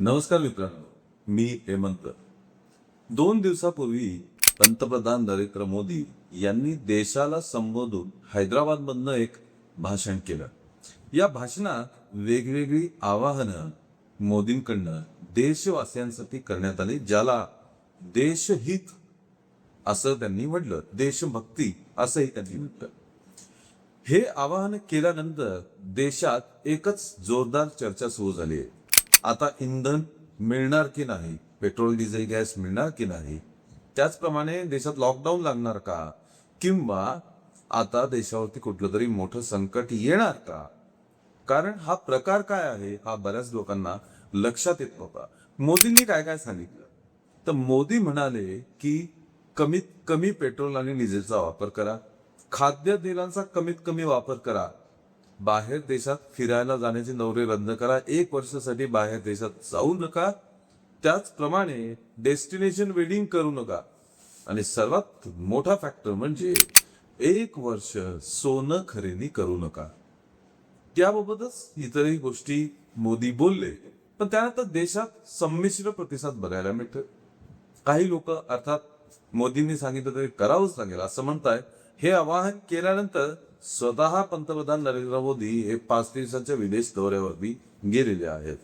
नमस्कार मित्रांनो, मी हेमंत. 2 दिवसापूर्वी पंतप्रधान नरेंद्र मोदी यांनी देशाला संबोधून हैदराबादमधनं एक भाषण केलं. या भाषणात वेगवेगळी आवाहनं मोदींकडनं देशवासियांसाठी करण्यात आली, ज्याला देशहित असं त्यांनी म्हटलं, देशभक्ती असंही त्यांनी म्हटलं. हे आवाहन केल्यानंतर देशात एकच जोरदार चर्चा सुरू झाली आहे. आता इंधन मिळणार की नाही, पेट्रोल डिझेल गॅस मिळणार की नाही, त्याचप्रमाणे देशात लॉकडाऊन लागणार का, किंवा आता देशावरती कुठलं तरी मोठं संकट येणार का. कारण हा प्रकार काय आहे हा बऱ्याच लोकांना लक्षात येत नव्हता. मोदींनी काय काय सांगितलं, तर मोदी म्हणाले की कमीत कमी पेट्रोल आणि डिझेलचा वापर करा, खाद्यतेलांचा कमीत कमी वापर करा, बाहेर देशात फिरायला जाण्याचे दौरे रद्द करा, 1 वर्षासाठी बाहेर देशात जाऊ नका, त्याचप्रमाणे डेस्टिनेशन वेडिंग करू नका, आणि सर्वात मोठा फॅक्टर म्हणजे 1 वर्ष सोनं खरेदी करू नका. त्याबाबतच इतरही गोष्टी मोदी बोलले, पण त्यानंतर देशात संमिश्र प्रतिसाद बघायला मिळतो. काही लोक अर्थात मोदींनी सांगितलं तरी करावंच लागेल असं म्हणताय. हे आवाहन केल्यानंतर स्वतः पंतप्रधान नरेंद्र मोदी हे 5 दिवसांच्या विदेश दौऱ्यावरती गेलेले आहेत.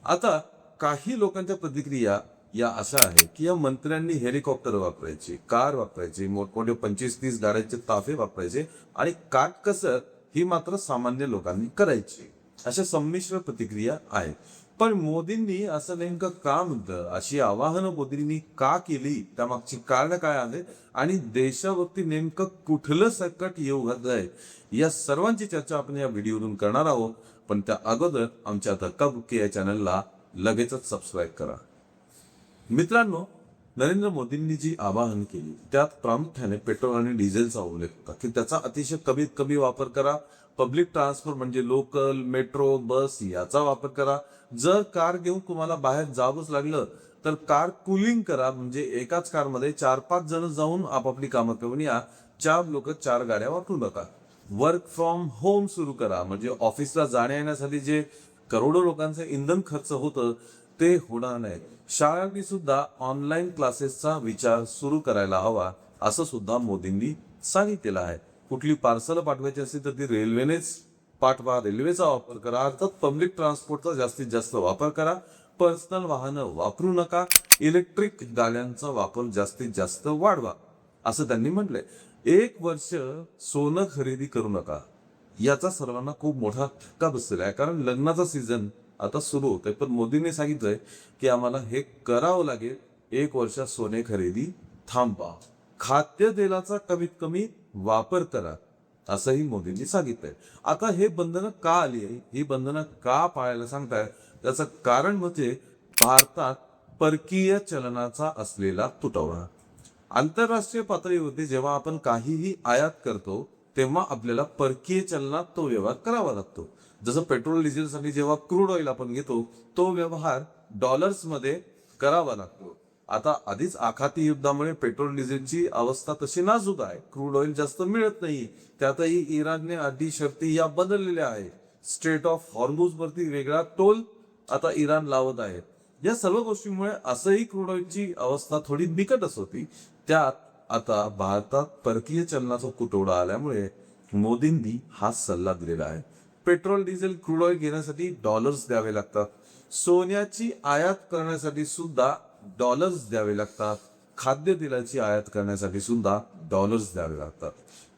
आता काही लोकांच्या प्रतिक्रिया या अशा आहेत की या मंत्र्यांनी हेलिकॉप्टर वापरायचे, कार वापरायचे, मोठमोठे 25-30 गाड्यांचे ताफे वापरायचे, आणि काटकसर ही मात्र सामान्य लोकांनी करायची. अशा संमिश्र प्रतिक्रिया आहेत. पण मोदींनी असं नेमकं का म्हटलं, अशी आवाहनं मोदींनी का केली, त्यामागची कारण काय आहे, आणि देशावरती नेमकं कुठलं संकट येऊ घातलंय, या सर्वांची चर्चा आपण या व्हिडिओवरून करणार आहोत. पण त्या अगोदर आमच्या धक्काबुक्की या चॅनलला लगेचच सबस्क्राईब करा. मित्रांनो, नरेंद्र मोदींनी जी आवाहन केली त्यात प्रामुख्याने पेट्रोल आणि डिझेलचा उल्लेख होता की त्याचा अतिशय कमीत कमी वापर करा, पब्लिक ट्रान्सपोर्ट म्हणजे लोकल, मेट्रो, बस याचा वापर करा. जर कार घेऊन तुम्हाला बाहेर जावंच लागलं तर कार कूलिंग करा, म्हणजे एकाच कारमध्ये 4-5 जण जाऊन आपापली कामं करून या, 4 लोक 4 गाड्या वापरू नका. वर्क फ्रॉम होम सुरू करा, म्हणजे ऑफिसला जाण्या येण्यासाठी जे करोडो लोकांचं इंधन खर्च होतं ते होणार नाही. शाळांनी सुद्धा ऑनलाईन क्लासेसचा विचार सुरू करायला हवा असं सुद्धा मोदींनी सांगितलेलं आहे. कुठली पार्सल पाठवायची असेल तर ती रेल्वेनेच पाठवा, रेल्वेचा वापर करा, अर्थात पब्लिक ट्रान्सपोर्टचा जास्तीत जास्त वापर करा, पर्सनल वाहनं वापरू नका, इलेक्ट्रिक गाड्यांचा वापर जास्तीत जास्त वाढवा असं त्यांनी म्हटलंय. 1 वर्ष सोनं खरेदी करू नका, याचा सर्वांना खूप मोठा धक्का बसलेला आहे. कारण लग्नाचा सीझन आता सुरू होतोय, पण मोदींनी सांगितलंय की आम्हाला हे करावं लागेल. 1 वर्ष सोने खरेदी थांबवा, खाद्यतेलाचा कमीत कमी वापर करा असंही मोदींनी सांगितलंय. आता हे बंधनं का आली आहे, ही बंधनं का पाळायला सांगताय, त्याचं कारण म्हणजे भारतात परकीय चलनाचा असलेला तुटवडा. आंतरराष्ट्रीय पातळीवरती जेव्हा आपण काहीही आयात करतो तेव्हा आपल्याला परकीय चलनात तो व्यवहार करावा लागतो. जसं पेट्रोल डिझेलसाठी जेव्हा क्रूड ऑइल आपण घेतो तो व्यवहार डॉलर्समध्ये करावा लागतो. आता आधीच आखाती युद्धामुळे पेट्रोल डिझेलची अवस्था तशी नाजूक आहे, क्रूड ऑइल जास्त मिळत नाही, त्यातही इराणने अटी शर्ती या बदललेल्या आहेत. स्ट्रेट ऑफ हॉर्मुझ वरती वेगळा टोल आता इराण लावत आहे. या सर्व गोष्टींमुळे असंही क्रूड ऑइलची अवस्था थोडी बिकटच होती. त्यात आता भारतात परकीय चलनाचा तुटवडा आल्यामुळे मोदींनी हा सल्ला दिलेला आहे. पेट्रोल डिझेल क्रूड ऑइल घेण्यासाठी डॉलर्स द्यावे लागतात, सोन्याची आयात करण्यासाठी सुद्धा डॉलर्स द्यावे लागतात, खाद्यतेलाची आयात करण्यासाठी सुद्धा डॉलर्स द्यावे लागतात.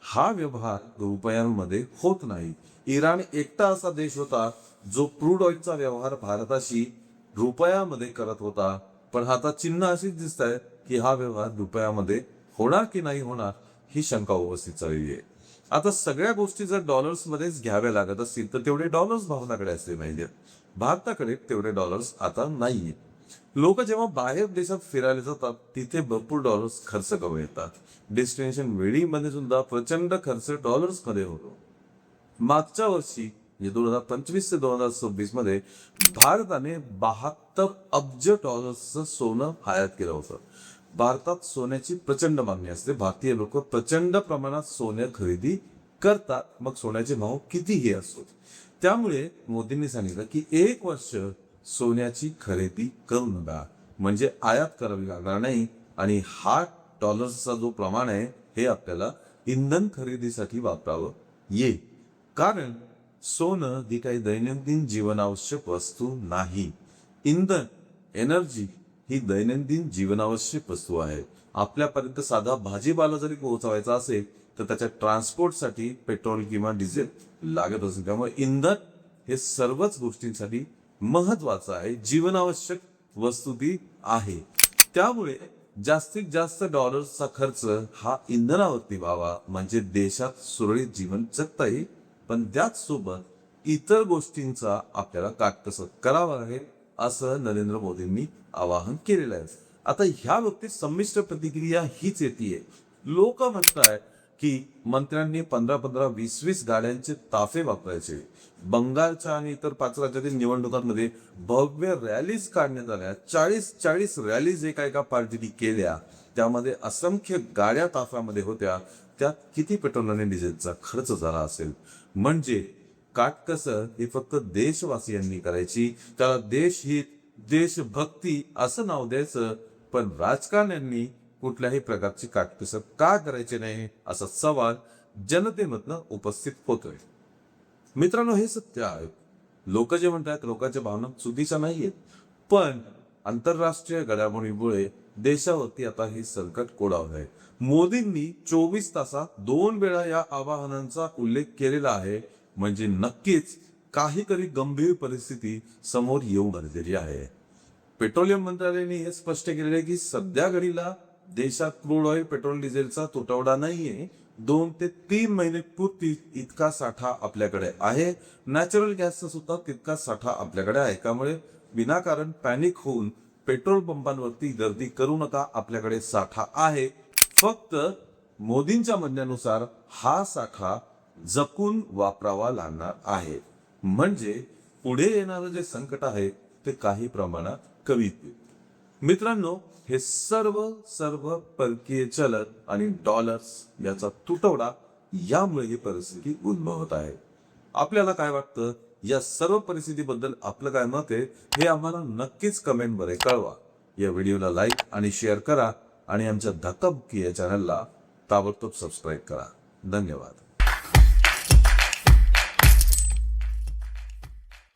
हा व्यवहार रुपयांमध्ये होत नाही. इराण एकटा असा देश होता जो क्रूड ऑइलचा व्यवहार भारताशी रुपयामध्ये करत होता, पण आता चिन्ह अशीच दिसत आहे की हा व्यवहार रुपयामध्ये होणार की नाही होणार ही शंका उपस्थित झालेली आहे. आता सगळ्या गोष्टी जर डॉलर्स मध्येच घ्याव्या लागत असतील तर तेवढे डॉलर्स भावनाकडे असले पाहिजेत. भारताकडे तेवढे डॉलर्स आता नाहीये. लोक जेव्हा बाहेर देशात फिरायला जातात तिथे भरपूर डॉलर्स खर्च करून येतात. डेस्टिनेशन वेडिंग मध्ये सुद्धा प्रचंड खर्च डॉलर्स मध्ये होतो. मागच्या वर्षी 2025 ते 2026 मध्ये भारताने 72 अब्ज डॉलर्सचं सोनं आयात केलं होतं. भारतात सोन्याची प्रचंड मागणी असते, भारतीय लोक प्रचंड प्रमाणात सोने खरेदी करतात, मग सोन्याचे भाव कितीही असो. त्यामुळे मोदींनी सांगितलं की 1 वर्ष सोन्याची खरेदी करू नका, म्हणजे आयात करावी लागणार नाही. आणि हा डॉलर्सचा जो प्रमाण आहे हे आपल्याला इंधन खरेदीसाठी वापरावं येईल. कारण सोनं ही काही दैनंदिन जीवनावश्यक वस्तू नाही. इंधन, एनर्जी ही दैनंदिन जीवनावश्यक वस्तू आहे. आपल्यापर्यंत साधा भाजीपाला जरी पोहोचवायचा असेल तर त्याच्या ट्रान्सपोर्टसाठी पेट्रोल किंवा डिझेल लागत असेल. त्यामुळे इंधन हे सर्वच गोष्टींसाठी महत्वाचं आहे, जीवनावश्यक वस्तू ती आहे. त्यामुळे जास्तीत जास्त डॉलर्सचा खर्च हा इंधनावरती व्हावा, म्हणजे देशात सुरळीत जीवन जगता येईल. पण त्याच सोबत इतर गोष्टींचा आपल्याला काटकसर करावा लागेल, असं नरेंद्र मोदींनी आवाहन केलेलं आहे. आता ह्या बाबतीत संमिश्र प्रतिक्रिया हीच येते. लोक म्हणतात की मंत्र्यांनी 15-15, 20-20 गाड्यांचे ताफे वापरायचे. बंगालच्या आणि इतर 5 राज्यातील निवडणुकांमध्ये भव्य रॅलीज काढण्यात आल्या. 40 रॅलीज एका पार्टीने केल्या. त्यामध्ये असंख्य गाड्या ताफ्यामध्ये होत्या. त्यात किती पेट्रोल आणि डिझेलचा खर्च झाला असेल. म्हणजे काटकसर हे फक्त देशवासियांनी करायची. त्याला देशहित, देशभक्ती असं नाव द्यायचं. पण राजकारण्यांनी कुठल्याही प्रकारची काटकसर का करायची नाही, असा सवाल जनतेमधनं उपस्थित होतोय. मित्रांनो, हे सत्य आहे. लोक जे म्हणतात, लोकांच्या भावना चुकीच्या नाहीयेत. पण आंतरराष्ट्रीय घडामोडीमुळे देशावरती आता हे संकट कोडावलं आहे. मोदींनी 24 तासात 2 वेळा या आवाहनांचा उल्लेख केलेला आहे. म्हणजे नक्कीच काहीतरी गंभीर परिस्थिती समोर येऊ लागलेली आहे. पेट्रोलियम मंत्रालयाने हे स्पष्ट केलेले आहे की सध्या घडीला देशात क्रूड ऑइल, पेट्रोल, डिझेलचा तुटवडा नाहीये. 2 ते 3 महिने पुरती इतका साठा आपल्याकडे आहे. नॅचरल गॅसचा सुद्धा तितका साठा आपल्याकडे आहे. त्यामुळे विनाकारण पॅनिक होऊन पेट्रोल पंपांवरती गर्दी करू नका. आपल्याकडे साठा आहे. फक्त मोदींच्या म्हणण्यानुसार हा साठा जपून वापरावा लागणार आहे. म्हणजे पुढे येणारं जे संकट आहे ते काही प्रमाणात कमी होईल. मित्रांनो, हे सर्व परकीय चलन आणि डॉलर्स याचा तुटवडा यामुळे ही परिस्थिती उद्भवत आहे. आपल्याला काय वाटतं, या सर्व परिस्थितीबद्दल आपलं काय मत आहे हे आम्हाला नक्कीच कमेंटमध्ये कळवा. या व्हिडिओला लाईक आणि शेअर करा आणि आमच्या धक्काबुक्की या चॅनलला ताबडतोब सबस्क्राईब करा. धन्यवाद.